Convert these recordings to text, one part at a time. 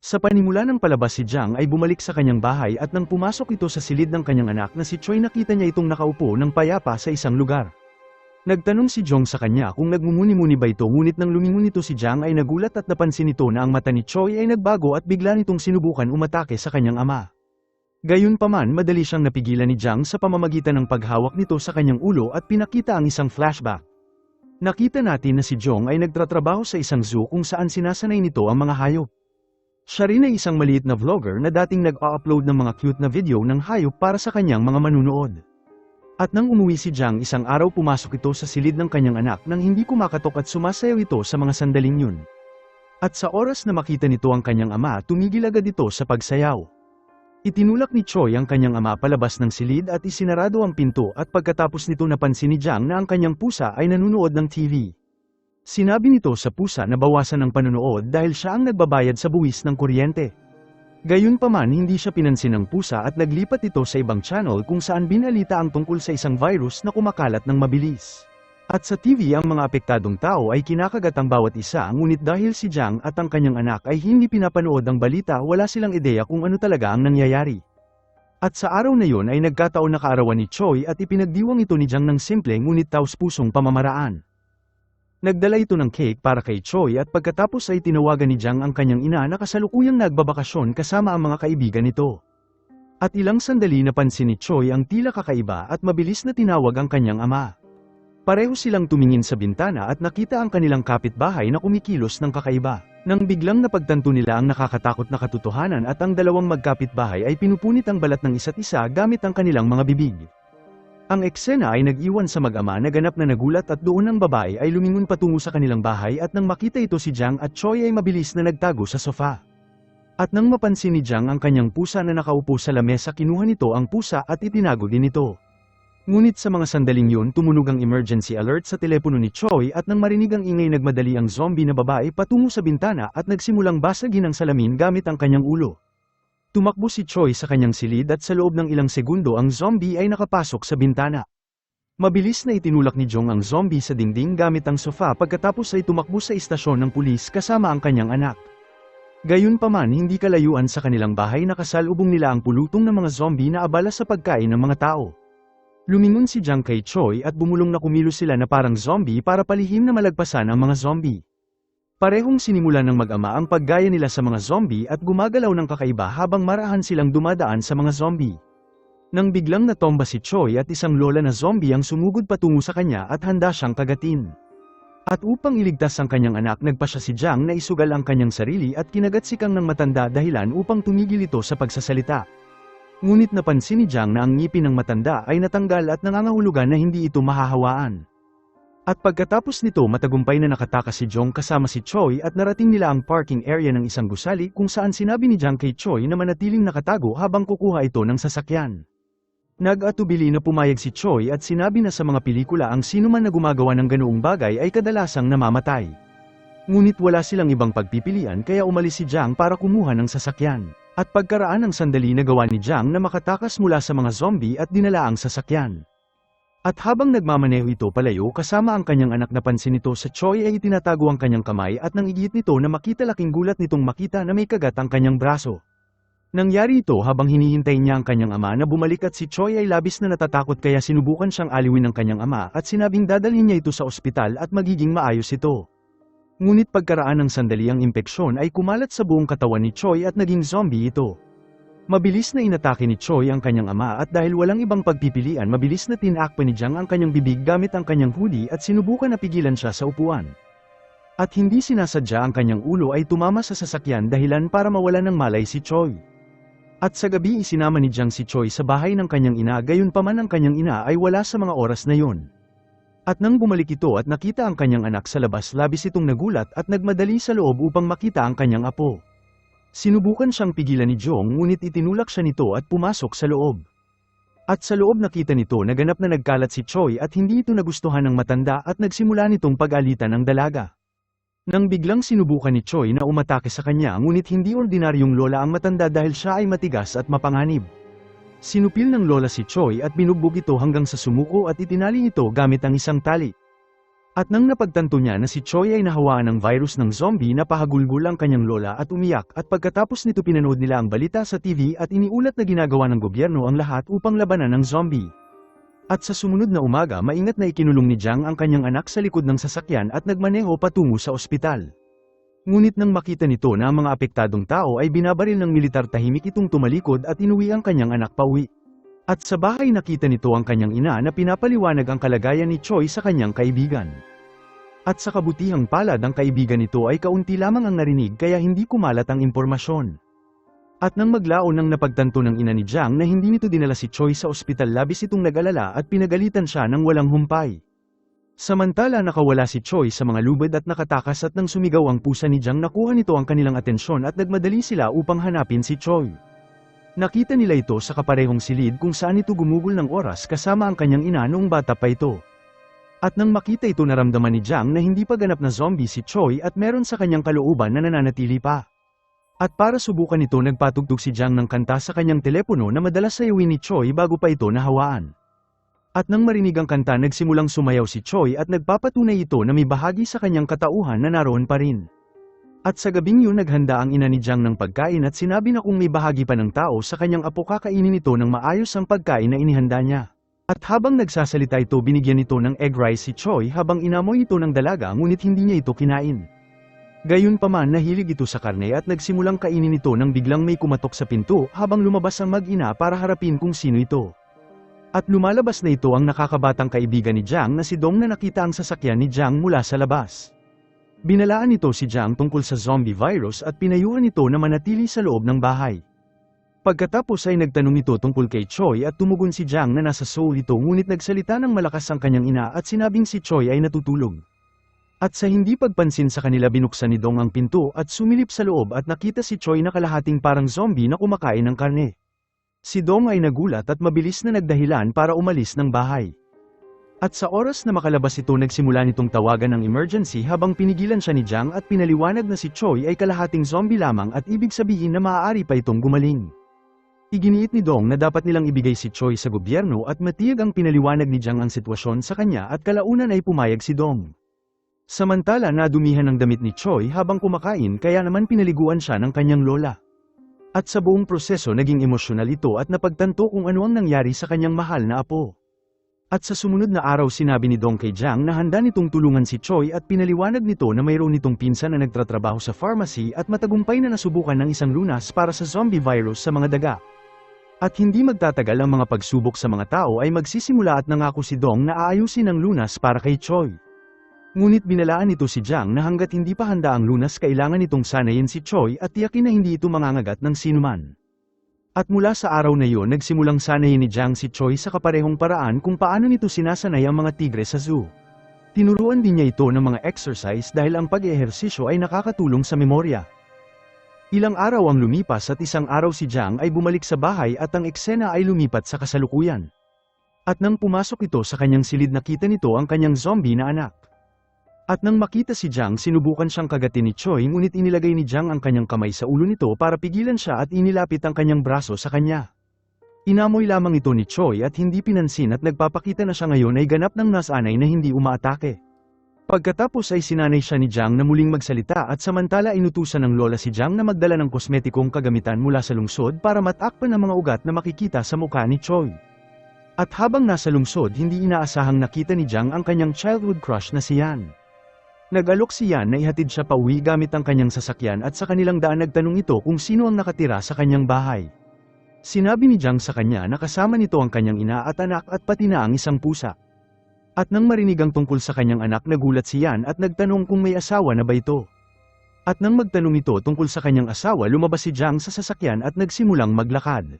Sa panimula ng palabas si Jiang ay bumalik sa kanyang bahay at nang pumasok ito sa silid ng kanyang anak na si Choi nakita niya itong nakaupo ng payapa sa isang lugar. Nagtanong si Jong sa kanya kung nagmumuni-muni ba ito ngunit nang lumingon ito si Jiang ay nagulat at napansin ito na ang mata ni Choi ay nagbago at bigla nitong sinubukan umatake sa kanyang ama. Gayunpaman madali siyang napigilan ni Jiang sa pamamagitan ng paghawak nito sa kanyang ulo at pinakita ang isang flashback. Nakita natin na si Jong ay nagtatrabaho sa isang zoo kung saan sinasanay nito ang mga hayop. Siya rin ay isang maliit na vlogger na dating nag-upload ng mga cute na video ng hayop para sa kanyang mga manunood. At nang umuwi si Jiang isang araw pumasok ito sa silid ng kanyang anak nang hindi kumakatok at sumasayaw ito sa mga sandaling yun. At sa oras na makita nito ang kanyang ama tumigil agad ito sa pagsayaw. Itinulak ni Choi ang kanyang ama palabas ng silid at isinarado ang pinto at pagkatapos nito napansin ni Jiang na ang kanyang pusa ay nanunood ng TV. Sinabi nito sa pusa na bawasan ang panunood dahil siya ang nagbabayad sa buwis ng kuryente. Gayunpaman hindi siya pinansin ng pusa at naglipat ito sa ibang channel kung saan binalita ang tungkol sa isang virus na kumakalat ng mabilis. At sa TV ang mga apektadong tao ay kinakagat ang bawat isa ngunit dahil si Jiang at ang kanyang anak ay hindi pinapanood ang balita wala silang ideya kung ano talaga ang nangyayari. At sa araw na yon ay nagkataon na kaarawan ni Choi at ipinagdiwang ito ni Jiang ng simple ngunit taos-pusong pamamaraan. Nagdala ito ng cake para kay Choi at pagkatapos ay tinawagan ni Jiang ang kanyang ina na kasalukuyang nagbabakasyon kasama ang mga kaibigan nito. At ilang sandali napansin ni Choi ang tila kakaiba at mabilis na tinawag ang kanyang ama. Pareho silang tumingin sa bintana at nakita ang kanilang kapitbahay na kumikilos ng kakaiba. Nang biglang napagtanto nila ang nakakatakot na katotohanan at ang dalawang magkapitbahay ay pinupunit ang balat ng isa't isa gamit ang kanilang mga bibig. Ang eksena ay nag-iwan sa mag-ama na ganap na nagulat at doon ang babae ay lumingon patungo sa kanilang bahay at nang makita ito si Jiang at Choi ay mabilis na nagtago sa sofa. At nang mapansin ni Jiang ang kanyang pusa na nakaupo sa lamesa kinuha nito ang pusa at itinago din ito. Ngunit sa mga sandaling yun tumunog ang emergency alert sa telepono ni Choi at nang marinig ang ingay nagmadali ang zombie na babae patungo sa bintana at nagsimulang basagin ang salamin gamit ang kanyang ulo. Tumakbo si Choi sa kanyang silid at sa loob ng ilang segundo ang zombie ay nakapasok sa bintana. Mabilis na itinulak ni Jong ang zombie sa dingding gamit ang sofa pagkatapos ay tumakbo sa istasyon ng pulis kasama ang kanyang anak. Gayunpaman hindi kalayuan sa kanilang bahay nakasalubong nila ang pulutong ng mga zombie na abala sa pagkain ng mga tao. Lumingon si Jiang kay Choi at bumulong na kumilos sila na parang zombie para palihim na malagpasan ang mga zombie. Parehong sinimulan ng mag-ama ang paggaya nila sa mga zombie at gumagalaw ng kakaiba habang marahan silang dumadaan sa mga zombie. Nang biglang natomba si Choi at isang lola na zombie ang sumugod patungo sa kanya at handa siyang kagatin. At upang iligtas ang kanyang anak nagpa siya si Jiang na isugal ang kanyang sarili at kinagat si Kang ng matanda dahilan upang tumigil ito sa pagsasalita. Ngunit napansin ni Jiang na ang ngipin ng matanda ay natanggal at nangangahulugan na hindi ito mahahawaan. At pagkatapos nito matagumpay na nakatakas si Jong kasama si Choi at narating nila ang parking area ng isang gusali kung saan sinabi ni Jiang kay Choi na manatiling nakatago habang kukuha ito ng sasakyan. Nag-atubili na pumayag si Choi at sinabi na sa mga pelikula ang sinuman na gumagawa ng ganoong bagay ay kadalasang namamatay. Ngunit wala silang ibang pagpipilian kaya umalis si Jiang para kumuha ng sasakyan. At pagkaraan ng sandali nagawa ni Jiang na makatakas mula sa mga zombie at dinala ang sasakyan. At habang nagmamaneho ito palayo kasama ang kanyang anak napansin nito sa Choi ay itinatago ang kanyang kamay at nang igit nito na makita laking gulat nitong makita na may kagat ang kanyang braso. Nangyari ito habang hinihintay niya ang kanyang ama na bumalik at si Choi ay labis na natatakot kaya sinubukan siyang aliwin ng kanyang ama at sinabing dadalhin niya ito sa ospital at magiging maayos ito. Ngunit pagkaraan ng sandali ang impeksyon ay kumalat sa buong katawan ni Choi at naging zombie ito. Mabilis na inatake ni Choi ang kanyang ama at dahil walang ibang pagpipilian mabilis na tinakpan ni Jiang ang kanyang bibig gamit ang kanyang hoodie at sinubukan na pigilan siya sa upuan. At hindi sinasadya ang kanyang ulo ay tumama sa sasakyan dahilan para mawalan ng malay si Choi. At sa gabi isinama ni Jiang si Choi sa bahay ng kanyang ina gayunpaman ang kanyang ina ay wala sa mga oras na yon. At nang bumalik ito at nakita ang kanyang anak sa labas labis itong nagulat at nagmadali sa loob upang makita ang kanyang apo. Sinubukan siyang pigilan ni Jong ngunit itinulak siya nito at pumasok sa loob. At sa loob nakita nito na ganap na nagkalat si Choi at hindi ito nagustuhan ng matanda at nagsimula nitong pag-alitan ng dalaga. Nang biglang sinubukan ni Choi na umatake sa kanya ngunit hindi ordinaryong lola ang matanda dahil siya ay matigas at mapanganib. Sinupil ng lola si Choi at binugbog ito hanggang sa sumuko at itinali ito gamit ang isang tali. At nang napagtanto niya na si Choi ay nahawaan ng virus ng zombie, napahagulgol ang kanyang lola at umiyak, at pagkatapos nito pinanood nila ang balita sa TV at iniulat na ginagawa ng gobyerno ang lahat upang labanan ng zombie. At sa sumunod na umaga, maingat na ikinulong ni Jiang ang kanyang anak sa likod ng sasakyan at nagmaneho patungo sa ospital. Ngunit nang makita nito na ang mga apektadong tao ay binabaril ng militar, tahimik itong tumalikod at inuwi ang kanyang anak pauwi. At sa bahay nakita nito ang kanyang ina na pinapaliwanag ang kalagayan ni Choi sa kanyang kaibigan. At sa kabutihang palad, ang kaibigan nito ay kaunti lamang ang narinig kaya hindi kumalat ang impormasyon. At nang maglaon nang napagtanto ng ina ni Jiang na hindi nito dinala si Choi sa ospital, labis itong nag-alala at pinagalitan siya ng walang humpay. Samantala nakawala si Choi sa mga lubid at nakatakas, at nang sumigaw ang pusa ni Jiang, nakuha nito ang kanilang atensyon at nagmadali sila upang hanapin si Choi. Nakita nila ito sa kaparehong silid kung saan ito gumugol ng oras kasama ang kanyang ina noong bata pa ito. At nang makita ito, naramdaman ni Jiang na hindi pa ganap na zombie si Choi at meron sa kanyang kalooban na nananatili pa. At para subukan ito, nagpatugtog si Jiang ng kanta sa kanyang telepono na madalas sayawin ni Choi bago pa ito nahawaan. At nang marinig ang kanta, nagsimulang sumayaw si Choi at nagpapatunay ito na may bahagi sa kanyang katauhan na naroon pa rin. At sa gabing yun, naghanda ang ina ni Jiang ng pagkain at sinabi na kung may bahagi pa ng tao sa kanyang apo, kakainin ito ng maayos ang pagkain na inihanda niya. At habang nagsasalita ito, binigyan nito ng egg rice si Choi habang inamoy ito ng dalaga, ngunit hindi niya ito kinain. Gayunpaman, nahilig ito sa karne at nagsimulang kainin ito nang biglang may kumatok sa pinto habang lumabas ang mag-ina para harapin kung sino ito. At lumalabas na ito ang nakakabatang kaibigan ni Jiang na si Dong, na nakita ang sasakyan ni Jiang mula sa labas. Binalaan nito si Jiang tungkol sa zombie virus at pinayuhan ito na manatili sa loob ng bahay. Pagkatapos ay nagtanong ito tungkol kay Choi at tumugon si Jiang na nasa Seoul ito, ngunit nagsalita ng malakas ang kanyang ina at sinabing si Choi ay natutulog. At sa hindi pagpansin sa kanila, binuksan ni Dong ang pinto at sumilip sa loob at nakita si Choi na kalahating parang zombie na kumakain ng karne. Si Dong ay nagulat at mabilis na nagdahilan para umalis ng bahay. At sa oras na makalabas ito, nagsimula nitong tawagan ng emergency habang pinigilan siya ni Jiang at pinaliwanag na si Choi ay kalahating zombie lamang at ibig sabihin na maaari pa itong gumaling. Iginiit ni Dong na dapat nilang ibigay si Choi sa gobyerno at matiyag ang pinaliwanag ni Jiang ang sitwasyon sa kanya, at kalaunan ay pumayag si Dong. Samantala, nadumihan ang damit ni Choi habang kumakain, kaya naman pinaliguan siya ng kanyang lola. At sa buong proseso naging emosyonal ito at napagtanto kung ano ang nangyari sa kanyang mahal na apo. At sa sumunod na araw, sinabi ni Dong kay Jiang na handa nitong tulungan si Choi at pinaliwanag nito na mayroon nitong pinsan na nagtatrabaho sa pharmacy at matagumpay na nasubukan ng isang lunas para sa zombie virus sa mga daga. At hindi magtatagal ang mga pagsubok sa mga tao ay magsisimula, at nangako si Dong na aayusin ang lunas para kay Choi. Ngunit binalaan nito si Jiang na hanggat hindi pa handa ang lunas, kailangan itong sanayin si Choi at tiyakin na hindi ito mangangagat ng sinuman. At mula sa araw na iyon, nagsimulang sanayin ni Jiang si Choi sa kaparehong paraan kung paano nito sinasanay ang mga tigre sa zoo. Tinuruan din niya ito ng mga exercise dahil ang pag-ehersisyo ay nakakatulong sa memorya. Ilang araw ang lumipas at isang araw si Jiang ay bumalik sa bahay at ang eksena ay lumipat sa kasalukuyan. At nang pumasok ito sa kanyang silid, nakita nito ang kanyang zombie na anak. At nang makita si Jiang, sinubukan siyang kagatin ni Choi, ngunit inilagay ni Jiang ang kanyang kamay sa ulo nito para pigilan siya at inilapit ang kanyang braso sa kanya. Inamoy lamang ito ni Choi at hindi pinansin, at nagpapakita na siya ngayon ay ganap ng nasanay na hindi umaatake. Pagkatapos ay sinanay siya ni Jiang na muling magsalita, at samantala inutusan ng lola si Jiang na magdala ng kosmetikong kagamitan mula sa lungsod para matakpan ang mga ugat na makikita sa mukha ni Choi. At habang nasa lungsod, hindi inaasahang nakita ni Jiang ang kanyang childhood crush na si Yan. Nag-alok si Yan na ihatid siya pauwi gamit ang kanyang sasakyan, at sa kanilang daan nagtanong ito kung sino ang nakatira sa kanyang bahay. Sinabi ni Jiang sa kanya na kasama nito ang kanyang ina at anak at pati na ang isang pusa. At nang marinig ang tungkol sa kanyang anak, nagulat si Yan at nagtanong kung may asawa na ba ito. At nang magtanong ito tungkol sa kanyang asawa, lumabas si Jiang sa sasakyan at nagsimulang maglakad.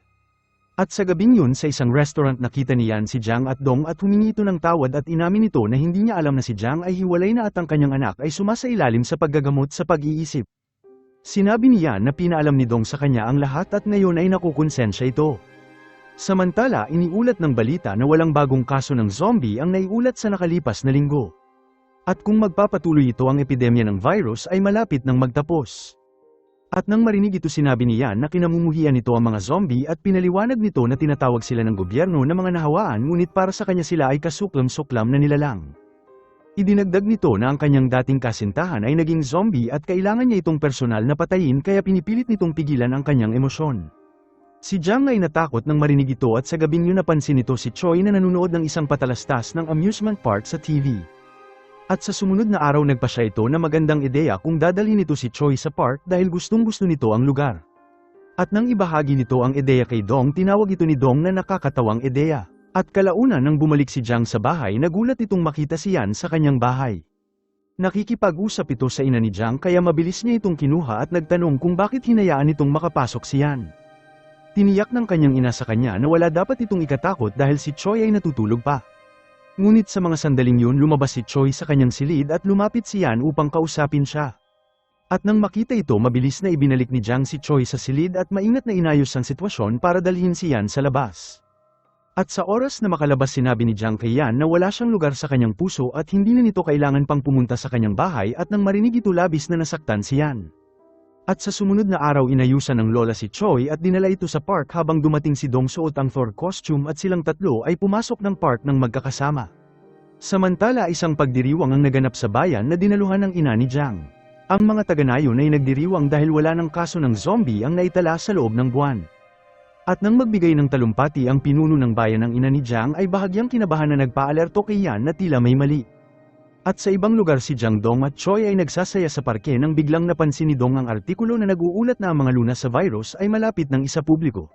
At sa gabing yun, sa isang restaurant, nakita ni Yan si Jiang at Dong at humingi ito ng tawad, at inamin nito na hindi niya alam na si Jiang ay hiwalay na at ang kanyang anak ay sumasailalim sa paggagamot sa pag-iisip. Sinabi ni Yan na pinaalam ni Dong sa kanya ang lahat at ngayon ay nakukonsensya ito. Samantala, iniulat ng balita na walang bagong kaso ng zombie ang naiulat sa nakalipas na linggo. At kung magpapatuloy ito ang epidemya ng virus ay malapit nang magtapos. At nang marinig ito, sinabi ni Yan na kinamumuhian nito ang mga zombie at pinaliwanag nito na tinatawag sila ng gobyerno na mga nahawaan, ngunit para sa kanya sila ay kasuklam-suklam na nilalang. Idinagdag nito na ang kanyang dating kasintahan ay naging zombie at kailangan niya itong personal na patayin kaya pinipilit nitong pigilan ang kanyang emosyon. Si Jiang ay natakot nang marinig ito at sa gabing yun napansin nito si Choi na nanonood ng isang patalastas ng amusement park sa TV. At sa sumunod na araw nagpa siya ito na magandang ideya kung dadalhin nito si Choi sa park dahil gustong-gusto nito ang lugar. At nang ibahagi nito ang ideya kay Dong, tinawag ito ni Dong na nakakatawang ideya. At kalaunan nang bumalik si Jiang sa bahay, nagulat itong makita si Yan sa kanyang bahay. Nakikipag-usap ito sa ina ni Jiang kaya mabilis niya itong kinuha at nagtanong kung bakit hinayaan itong makapasok si Yan. Tiniyak ng kanyang ina sa kanya na wala dapat itong ikatakot dahil si Choi ay natutulog pa. Ngunit sa mga sandaling yun lumabas si Choi sa kanyang silid at lumapit si Yan upang kausapin siya. At nang makita ito mabilis na ibinalik ni Jiang si Choi sa silid at maingat na inayos ang sitwasyon para dalhin si Yan sa labas. At sa oras na makalabas sinabi ni Jiang kay Yan na wala siyang lugar sa kanyang puso at hindi na nito kailangan pang pumunta sa kanyang bahay at nang marinig ito labis na nasaktan si Yan. At sa sumunod na araw inayusan ng lola si Choi at dinala ito sa park habang dumating si Dong suot ang Thor costume at silang tatlo ay pumasok ng park ng magkakasama. Samantala isang pagdiriwang ang naganap sa bayan na dinaluhan ng ina ni Jiang. Ang mga taga-nayon ay nagdiriwang dahil wala ng kaso ng zombie ang naitala sa loob ng buwan. At nang magbigay ng talumpati ang pinuno ng bayan ng ina ni Jiang ay bahagyang kinabahan na nagpaalerto kay Yan na tila may mali. At sa ibang lugar si Jiang, Dong at Choi ay nagsasaya sa parke nang biglang napansin ni Dong ang artikulo na nag-uulat na ang mga lunas sa virus ay malapit ng isa publiko.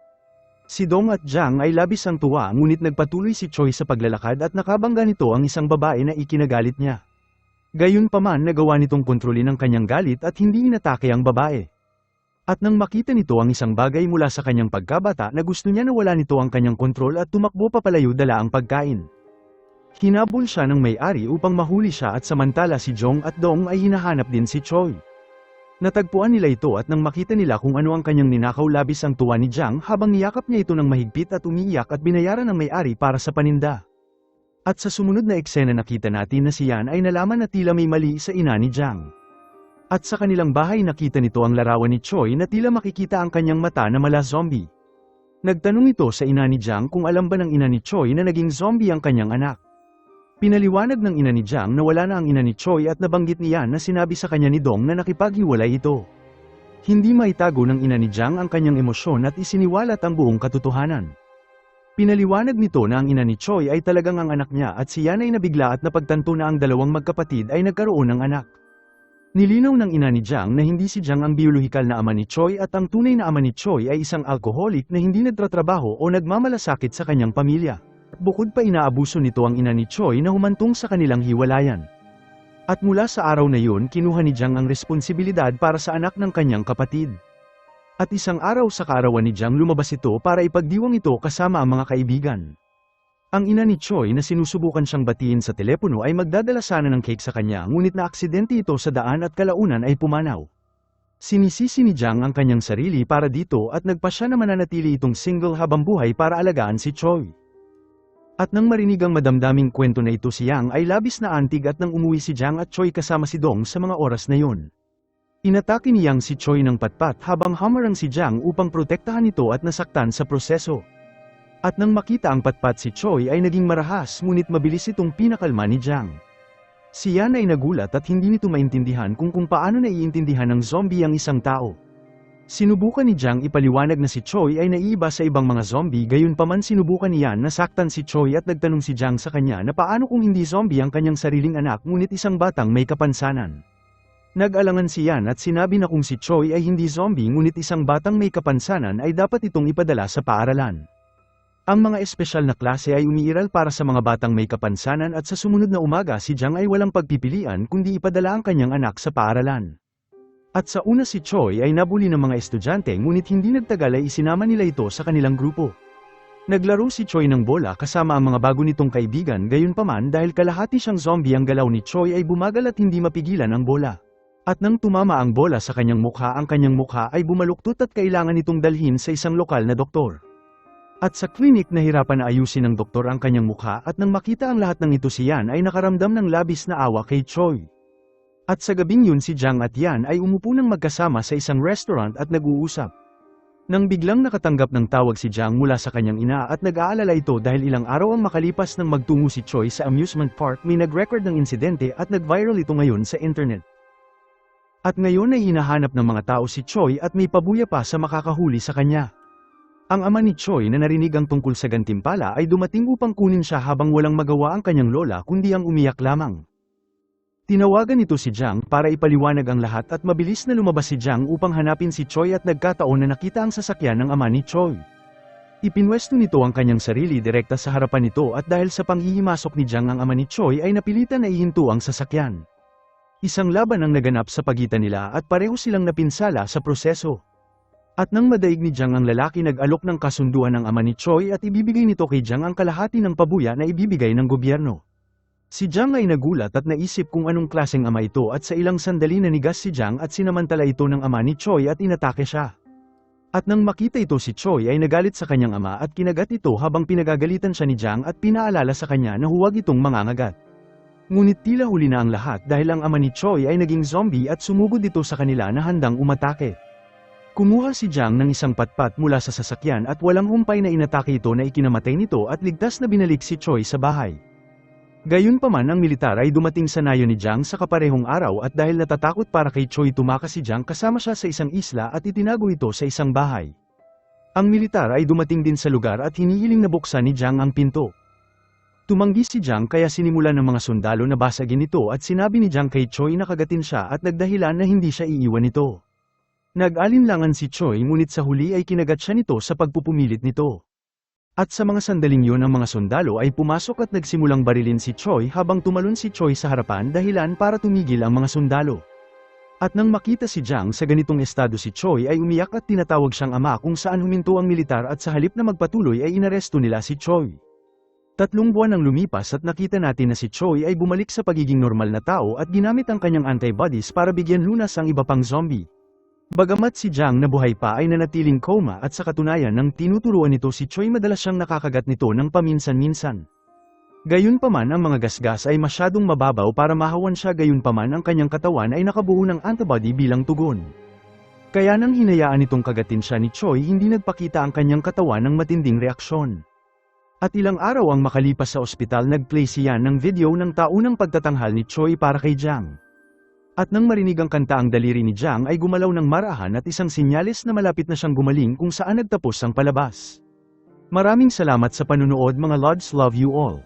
Si Dong at Jiang ay labis ang tuwa ngunit nagpatuloy si Choi sa paglalakad at nakabangga nito ang isang babae na ikinagalit niya. Gayunpaman nagawa nitong kontrolin ang kanyang galit at hindi inatake ang babae. At nang makita nito ang isang bagay mula sa kanyang pagkabata na gusto niya na wala nito ang kanyang kontrol at tumakbo papalayo dala ang pagkain. Hinabol siya ng may-ari upang mahuli siya at samantala si Jong at Dong ay hinahanap din si Choi. Natagpuan nila ito at nang makita nila kung ano ang kanyang ninakaw labis ang tuwa ni Jiang habang niyakap niya ito ng mahigpit at umiiyak at binayaran ng may-ari para sa paninda. At sa sumunod na eksena nakita natin na si Yan ay nalaman na tila may mali sa ina ni Jiang. At sa kanilang bahay nakita nito ang larawan ni Choi na tila makikita ang kanyang mata na mala zombie. Nagtanong ito sa ina ni Jiang kung alam ba ng ina ni Choi na naging zombie ang kanyang anak. Pinaliwanag ng ina ni Jiang na wala na ang ina ni Choi at nabanggit niya na sinabi sa kanya ni Dong na nakipaghiwalay ito. Hindi maitago ng ina ni Jiang ang kanyang emosyon at isiniwalat ang buong katotohanan. Pinaliwanag nito na ang ina ni Choi ay talagang ang anak niya at si Yan ay nabigla at napagtanto na ang dalawang magkapatid ay nagkaroon ng anak. Nilinaw ng ina ni Jiang na hindi si Jiang ang biolohikal na ama ni Choi at ang tunay na ama ni Choi ay isang alkoholik na hindi nagtatrabaho o nagmamalasakit sa kanyang pamilya. Bukod pa inaabuso nito ang ina ni Choi na humantong sa kanilang hiwalayan. At mula sa araw na yun kinuha ni Jiang ang responsibilidad para sa anak ng kanyang kapatid. At isang araw sa kaarawan ni Jiang lumabas ito para ipagdiwang ito kasama ang mga kaibigan. Ang ina ni Choi na sinusubukan siyang batiin sa telepono ay magdadala sana ng cake sa kanya ngunit na aksidente ito sa daan at kalaunan ay pumanaw. Sinisisi ni Jiang ang kanyang sarili para dito at nagpasya na mananatili itong single habang buhay para alagaan si Choi. At nang marinig ang madamdaming kwento na ito si Yang ay labis na antig at nang umuwi si Jiang at Choi kasama si Dong sa mga oras na yun. Inatake ni Yang si Choi ng patpat habang hamarang si Jiang upang protektahan ito at nasaktan sa proseso. At nang makita ang patpat si Choi ay naging marahas ngunit mabilis itong pinakalma ni Jiang. Si Yan ay nagulat at hindi nito maintindihan kung paano naiintindihan ng zombie ang isang tao. Sinubukan ni Jiang ipaliwanag na si Choi ay naiiba sa ibang mga zombie gayunpaman sinubukan ni Yan na saktan si Choi at nagtanong si Jiang sa kanya na paano kung hindi zombie ang kanyang sariling anak ngunit isang batang may kapansanan. Nag-alangan si Yan at sinabi na kung si Choi ay hindi zombie ngunit isang batang may kapansanan ay dapat itong ipadala sa paaralan. Ang mga espesyal na klase ay umiiral para sa mga batang may kapansanan at sa sumunod na umaga si Jiang ay walang pagpipilian kundi ipadala ang kanyang anak sa paaralan. At sa una si Choi ay nabuli ng mga estudyante ngunit hindi nagtagal ay isinama nila ito sa kanilang grupo. Naglaro si Choi ng bola kasama ang mga bago nitong kaibigan gayunpaman dahil kalahati siyang zombie ang galaw ni Choi ay bumagal at hindi mapigilan ang bola. At nang tumama ang bola sa kanyang kanyang mukha ay bumaluktot at kailangan itong dalhin sa isang lokal na doktor. At sa klinik nahirapan na ayusin ng doktor ang kanyang mukha at nang makita ang lahat ng ito si Yan ay nakaramdam ng labis na awa kay Choi. At sa gabing yun si Jiang at Yan ay umupo ng magkasama sa isang restaurant at nag-uusap. Nang biglang nakatanggap ng tawag si Jiang mula sa kanyang ina at nag-aalala ito dahil ilang araw ang makalipas nang magtungo si Choi sa amusement park, may nag-record ng insidente at nag-viral ito ngayon sa internet. At ngayon ay hinahanap ng mga tao si Choi at may pabuya pa sa makakahuli sa kanya. Ang ama ni Choi na narinig ang tungkol sa gantimpala ay dumating upang kunin siya habang walang magawa ang kanyang lola kundi ang umiyak lamang. Tinawagan nito si Jiang para ipaliwanag ang lahat at mabilis na lumabas si Jiang upang hanapin si Choi at nagkataon na nakita ang sasakyan ng ama ni Choi. Ipinwesto nito ang kanyang sarili direkta sa harapan nito at dahil sa panghihimasok ni Jiang ang ama ni Choi ay napilitan na ihinto ang sasakyan. Isang laban ang naganap sa pagitan nila at pareho silang napinsala sa proseso. At nang madaig ni Jiang ang lalaki nag-alok ng kasunduan ng ama ni Choi at ibibigay nito kay Jiang ang kalahati ng pabuya na ibibigay ng gobyerno. Si Jiang ay nagulat at naisip kung anong klaseng ama ito at sa ilang sandali nanigas si Jiang at sinamantala ito ng ama ni Choi at inatake siya. At nang makita ito si Choi ay nagalit sa kanyang ama at kinagat ito habang pinagagalitan siya ni Jiang at pinaalala sa kanya na huwag itong mangangagat. Ngunit tila huli na ang lahat dahil ang ama ni Choi ay naging zombie at sumugod ito sa kanila na handang umatake. Kumuha si Jiang ng isang patpat mula sa sasakyan at walang humpay na inatake ito na ikinamatay nito at ligtas na binalik si Choi sa bahay. Gayunpaman ang militar ay dumating sa nayo ni Jiang sa kaparehong araw at dahil natatakot para kay Choi tumakas si Jiang kasama siya sa isang isla at itinago ito sa isang bahay. Ang militar ay dumating din sa lugar at hinihiling na buksan ni Jiang ang pinto. Tumanggi si Jiang kaya sinimulan ng mga sundalo na basagin ito at sinabi ni Jiang kay Choi na kagatin siya at nagdahilan na hindi siya iiwan nito. Nag-alinlangan si Choi ngunit sa huli ay kinagat siya nito sa pagpupumilit nito. At sa mga sandaling yun ang mga sundalo ay pumasok at nagsimulang barilin si Choi habang tumalon si Choi sa harapan dahilan para tumigil ang mga sundalo. At nang makita si Jiang sa ganitong estado si Choi ay umiyak at tinatawag siyang ama kung saan huminto ang militar at sa halip na magpatuloy ay inaresto nila si Choi. 3 buwan ang lumipas at nakita natin na si Choi ay bumalik sa pagiging normal na tao at ginamit ang kanyang antibodies para bigyan lunas ang iba pang zombie. Bagamat si Jiang na buhay pa ay nanatiling coma at sa katunayan ng tinuturuan nito si Choi madalas siyang nakakagat nito ng paminsan-minsan. Gayunpaman ang mga gasgas ay masyadong mababaw para mahawan siya gayunpaman ang kanyang katawan ay nakabuo ng antibody bilang tugon. Kaya nang hinayaan nitong kagatin siya ni Choi hindi nagpakita ang kanyang katawan ng matinding reaksyon. At ilang araw ang makalipas sa ospital nag-play siya ng video ng taunang pagtatanghal ni Choi para kay Jiang. At nang marinig ang kanta ang daliri ni Jiang ay gumalaw ng marahan at isang sinyalis na malapit na siyang gumaling kung saan nagtapos ang palabas. Maraming salamat sa panunood mga Lods, love you all.